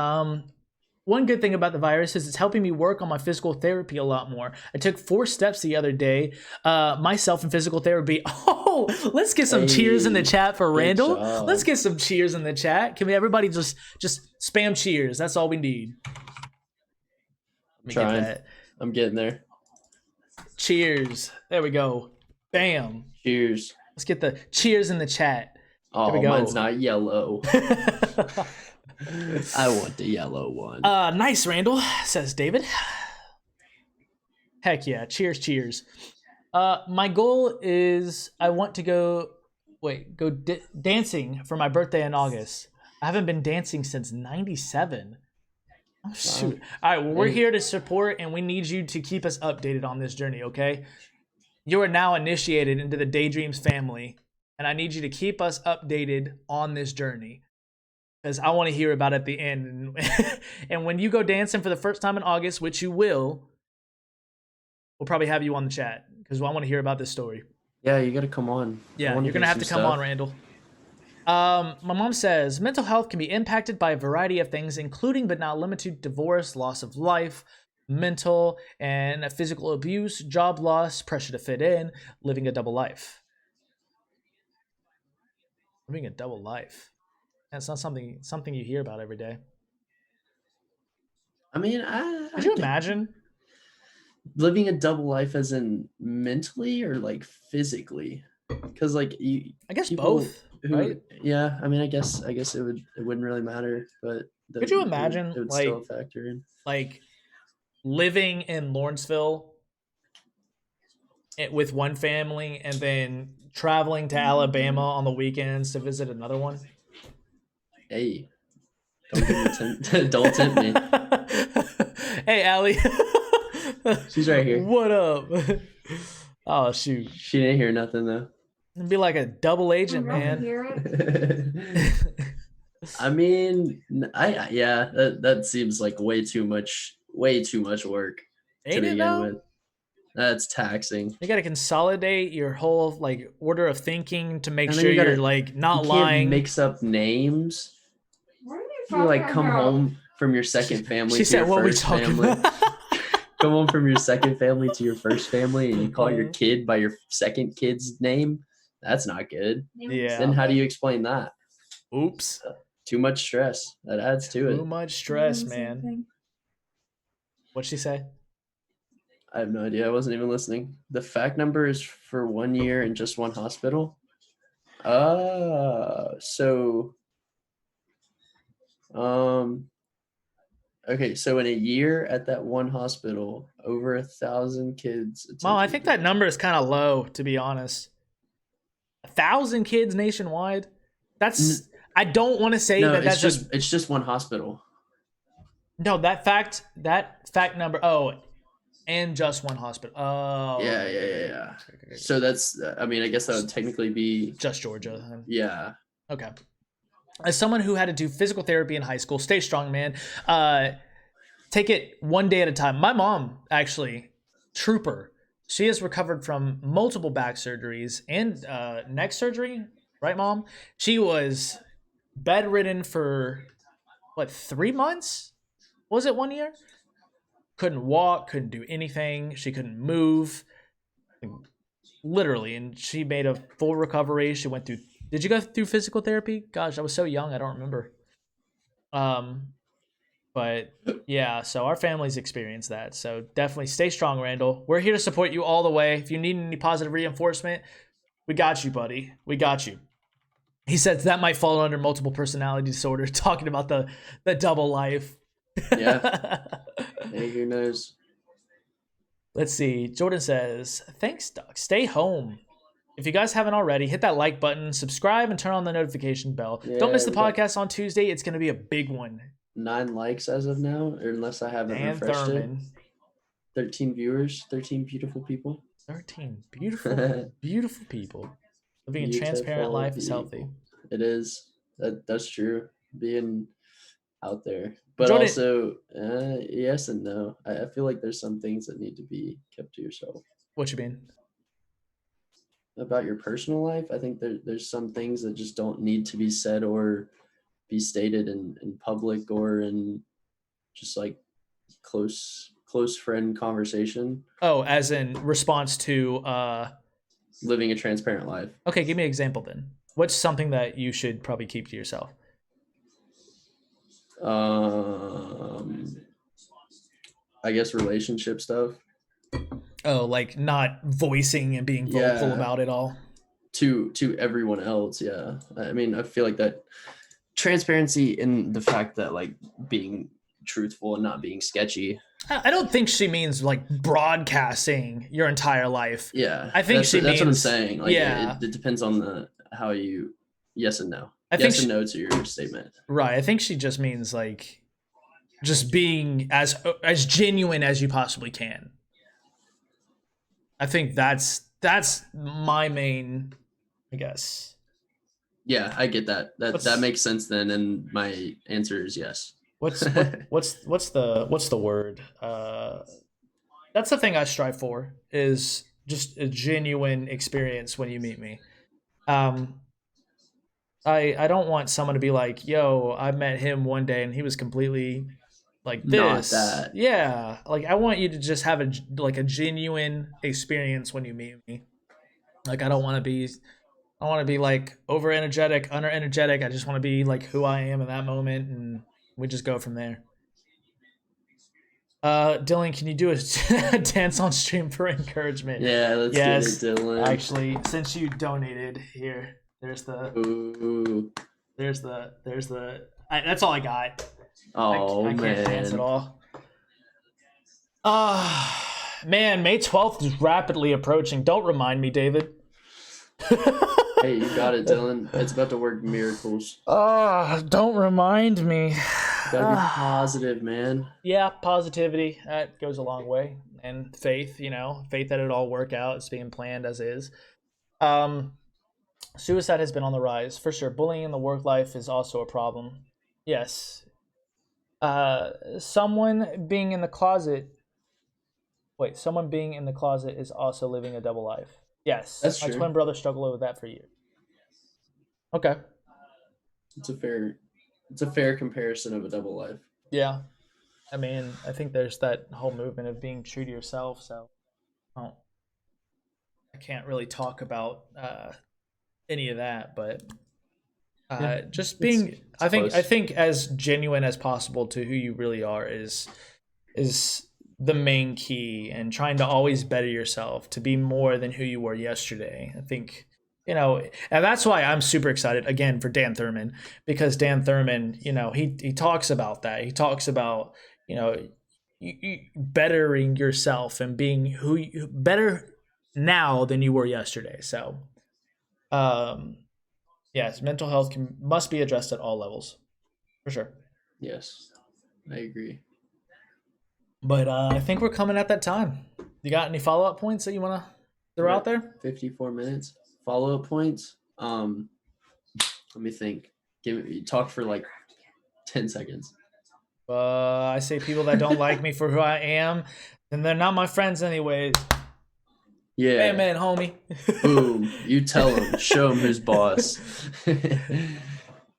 One good thing about the virus is it's helping me work on my physical therapy a lot more. I took 4 steps the other day, myself in physical therapy. Oh, let's get some cheers in the Hey, chat for good Randall. Let's job. get some cheers in the chat. Can we everybody just spam cheers? That's all we need. Let me get Trying. that. I'm getting there. Cheers. There we go. Bam. Cheers. Let's get the cheers in the chat. There we Oh, mine's go. not yellow. I want the yellow one. Nice, Randall, says David. Heck yeah. Cheers, cheers. My goal is I want to go dancing for my birthday in August. I haven't been dancing since 97. Oh, shoot. Wow. All right, well, we're Hey. here to support, and we need you to keep us updated on this journey, okay? You are now initiated into the Daydreams family, and I need you to keep us updated on this journey because I want to hear about it at the end. And when you go dancing for the first time in August, which you will, we'll probably have you on the chat because I want to hear about this story. Yeah, you gotta come on. Yeah, you're gonna have to come on, Randall. My mom says mental health can be impacted by a variety of things, including but not limited to divorce, loss of life, mental and physical abuse, job loss, pressure to fit in, living a double life. Living a double life. That's not something you hear about every day. I mean, Could you imagine? living a double life as in mentally or like physically? Because like I guess people both, right? Yeah, I mean, I guess it wouldn't really matter, but Could you imagine it would like still factor in. like living in Lawrenceville with one family and then traveling to Alabama on the weekends to visit another one? Hey, don't tempt me. Hey, Allie. She's right here. What up? Oh, shoot. She didn't hear nothing though. It'd be like a double agent, I man. hear it. I mean, yeah, that seems like way too much work to Ain't it begin though? with. That's taxing. You gotta consolidate your whole like order of thinking to make And then sure you gotta- you're like not You can't lying. mix up names. What are you You talking like come about? home from your second family She to said, your "What we first talking family. about?" Come home from your second family to your first family, and you call your kid by your second kid's name. That's not good. Yeah. Then how do you explain that? Oops. Too much stress. That adds to Too it. much stress, Doing the same man. thing. What'd she say? I have no idea. I wasn't even listening. The fact number is for 1 year in just one hospital. So, Okay, so in a year at that one hospital, over 1,000 kids. Mom, I attempted think to- that number is kind of low, to be honest. 1,000 kids nationwide. That's. I don't want to say No, that it's that's just one hospital. no, that fact number. Oh, and just one hospital. Oh, Yeah, okay, yeah, okay, yeah, okay, yeah. okay. So that's, I mean, I guess that would technically be, Just Georgia. Then. yeah. Okay. As someone who had to do physical therapy in high school, stay strong, man. Take it one day at a time. My mom, actually, trooper. She has recovered from multiple back surgeries and neck surgery. Right, Mom? She was bedridden for what, 3 months? Was it 1 year? Couldn't walk, couldn't do anything. She couldn't move, literally. And she made a full recovery. She went through. Did you go through physical therapy? Gosh, I was so young, I don't remember. But yeah, so our families experienced that. So definitely stay strong, Randall. We're here to support you all the way. If you need any positive reinforcement, we got you, buddy. We got you. He says that might fall under multiple personality disorder, talking about the double life. Yeah. Hey, who knows? Let's see. Jordan says, thanks, Doc. Stay home. If you guys haven't already, hit that like button, subscribe, and turn on the notification bell. Yeah, Don't miss the we got- podcast on Tuesday. It's going to be a big one. 9 likes as of now, or unless I haven't Dan refreshed Thurman. it. 13 viewers, 13 beautiful people. 13 beautiful, beautiful people. Living a transparent Beautiful life is people. healthy. It is. That's true. Being out there. But Jordan- also, yes and no. I feel like there's some things that need to be kept to yourself. What you mean? About your personal life, I think there's some things that just don't need to be said or be stated in public or in just like close friend conversation. Oh, as in response to Living a transparent life. okay, give me an example then. What's something that you should probably keep to yourself? I guess relationship stuff. Oh, like not voicing and being vocal Yeah. about it all. To everyone else, yeah. I mean, I feel like that transparency in the fact that like being truthful and not being sketchy. I don't think she means like broadcasting your entire life. Yeah, I think that's she what I'm means- saying. Like, yeah. it depends on the how you yes and no. I think Yes and no to your statement. Right. I think she just means like just being as genuine as you possibly can. I think that's my main, I guess. Yeah, I get that. What's- That makes sense then, and my answer is yes. What's the word? That's the thing I strive for, is just a genuine experience when you meet me. I don't want someone to be like, yo, I met him one day and he was completely like this. Not that. Yeah. Like I want you to just have a genuine experience when you meet me. Like I want to be like over energetic, under energetic. I just want to be like who I am in that moment, and we just go from there. Dylan, can you do a dance on stream for encouragement? Yeah, let's Yes, get it, Dylan. Actually, since you donated, here, there's the Ooh. that's all I got. Oh I can't dance at man. all. Man, May 12th is rapidly approaching. Don't remind me, David. Hey, you got it, Dylan. It's about to work miracles. Don't remind me. You gotta be positive, man. Yeah, positivity, that goes a long way. And faith, faith that it all work out. It's being planned as is. Suicide has been on the rise, for sure. Bullying in the work life is also a problem. Yes. Someone being in the closet is also living a double life. Yes. That's My true. twin brother struggled with that for years. Okay. It's a fair comparison of a double life. Yeah. I mean, I think there's that whole movement of being true to yourself, so I can't really talk about any of that, but Yeah, just being I close. think as genuine as possible to who you really are is the main key, and trying to always better yourself to be more than who you were yesterday. I think and that's why I'm super excited again for Dan Thurman, because Dan Thurman, he talks about that. He talks about you bettering yourself and being better now than you were yesterday. So, yes, mental health must be addressed at all levels, for sure. Yes, I agree. But I think we're coming at that time. You got any follow-up points that you want to throw out there? 54 minutes. Follow-up points. Let me think. Talk for like 10 seconds. I say people that don't like me for who I am, then they're not my friends anyways. Yeah. Amen, homie. Boom. You tell him. Show him who's boss.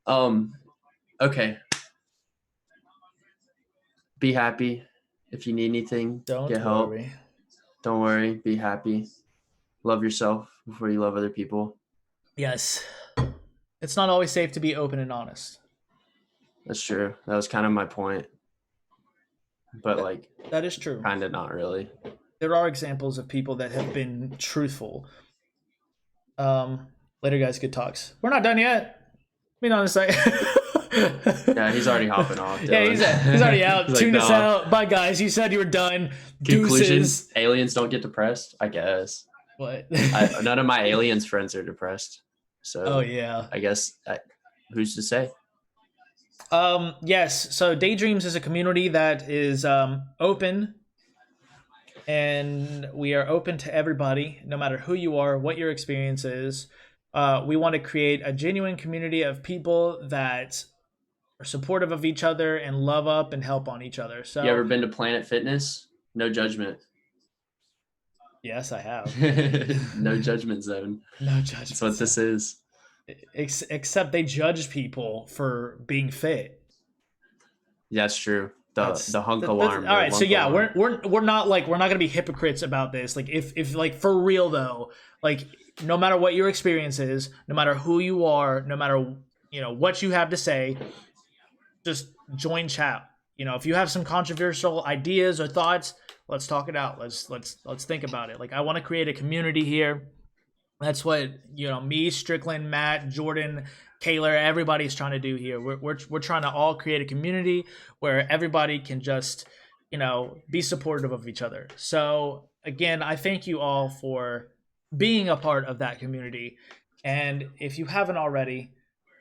Okay. Be happy. If you need anything, Don't get help. worry. Don't worry. Be happy. Love yourself before you love other people. Yes. It's not always safe to be open and honest. That's true. That was kind of my point. But like, that is true. Kind of not really. There are examples of people that have been truthful. Later, guys. Good talks. We're not done yet. Be honest. Yeah, he's already hopping off. Dylan. Yeah, he's already out. He's Tune like, us nah. out. Bye, guys. You said you were done. Conclusions. Deuces. Aliens don't get depressed. I guess. What? None of my aliens friends are depressed. So. Oh yeah. I guess. Who's to say? Yes. So Daydreams is a community that is open, and we are open to everybody, no matter who you are, what your experience is. We want to create a genuine community of people that are supportive of each other and love up and help on each other. So, you ever been to Planet Fitness? No judgment. Yes, I have. No judgment zone. No judgment. That's what this is. Except they judge people for being fit. That's true. The hunk alarm. All right, so yeah, we're not gonna be hypocrites about this. Like if like for real though, like no matter what your experience is, no matter who you are, no matter what you have to say, just join chat. If you have some controversial ideas or thoughts, let's talk it out. Let's think about it. Like I want to create a community here. That's what me, Strickland, Matt, Jordan, Kaylor, everybody's trying to do here. We're trying to all create a community where everybody can just be supportive of each other. So again, I thank you all for being a part of that community. And if you haven't already,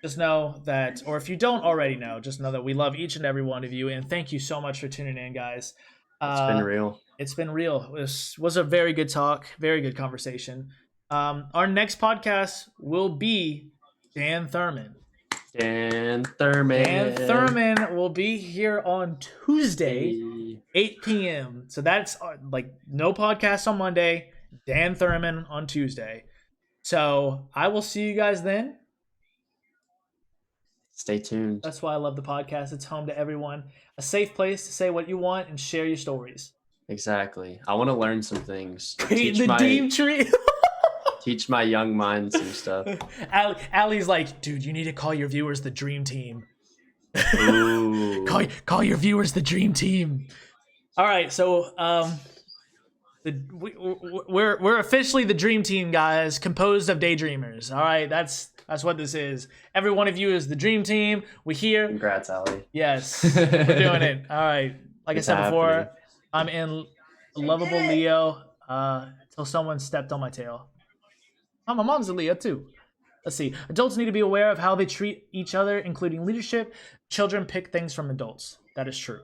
just know that, or if you don't already know, just know that we love each and every one of you. And thank you so much for tuning in, guys. It's been real. It's been real. This was a very good talk, very good conversation. Our next podcast will be Dan Thurman. Dan Thurman will be here on Tuesday, 8 p.m. So that's like no podcast on Monday, Dan Thurman on Tuesday. So I will see you guys then. Stay tuned. That's why I love the podcast. It's home to everyone. A safe place to say what you want and share your stories. Exactly. I want to learn some things. Create the dream tree. Teach my young mind some stuff. Allie's like, dude, you need to call your viewers the dream team. Ooh. call your viewers the dream team. All right, so we're officially the dream team, guys, composed of daydreamers. All right, that's what this is. Every one of you is the dream team. We here. Congrats, Allie. Yes, we're doing it. All right, like I said before, I'm in lovable Leo until someone stepped on my tail. Oh, my mom's a Leo too. Let's see. Adults need to be aware of how they treat each other, including leadership. Children pick things from adults. That is true.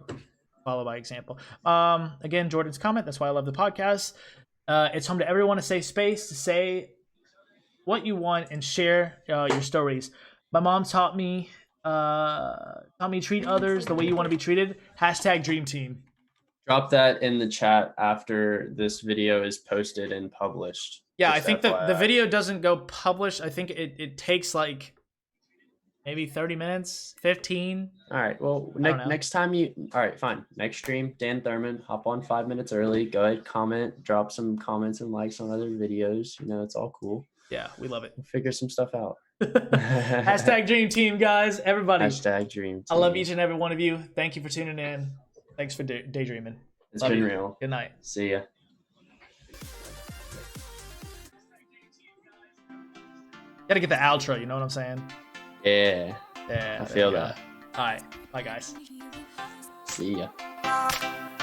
Follow by example. Again, Jordan's comment. That's why I love the podcast. It's home to everyone, a safe space to say what you want and share your stories. My mom taught me treat others the way you want to be treated. # dream team. Drop that in the chat after this video is posted and published. Yeah, I think the video doesn't go published. I think it takes like maybe 30 minutes, 15. All right. Well, next time all right, fine. Next stream, Dan Thurman, hop on 5 minutes early. Go ahead, comment, drop some comments and likes on other videos. It's all cool. Yeah, we love it. We'll figure some stuff out. # dream team, guys. Everybody. # dream team. I love each and every one of you. Thank you for tuning in. Thanks for daydreaming. It's been real. Good night. See ya. Gotta get the outro, you know what I'm saying? Yeah. Yeah. I feel that. All right. Bye, guys. See ya. Bye.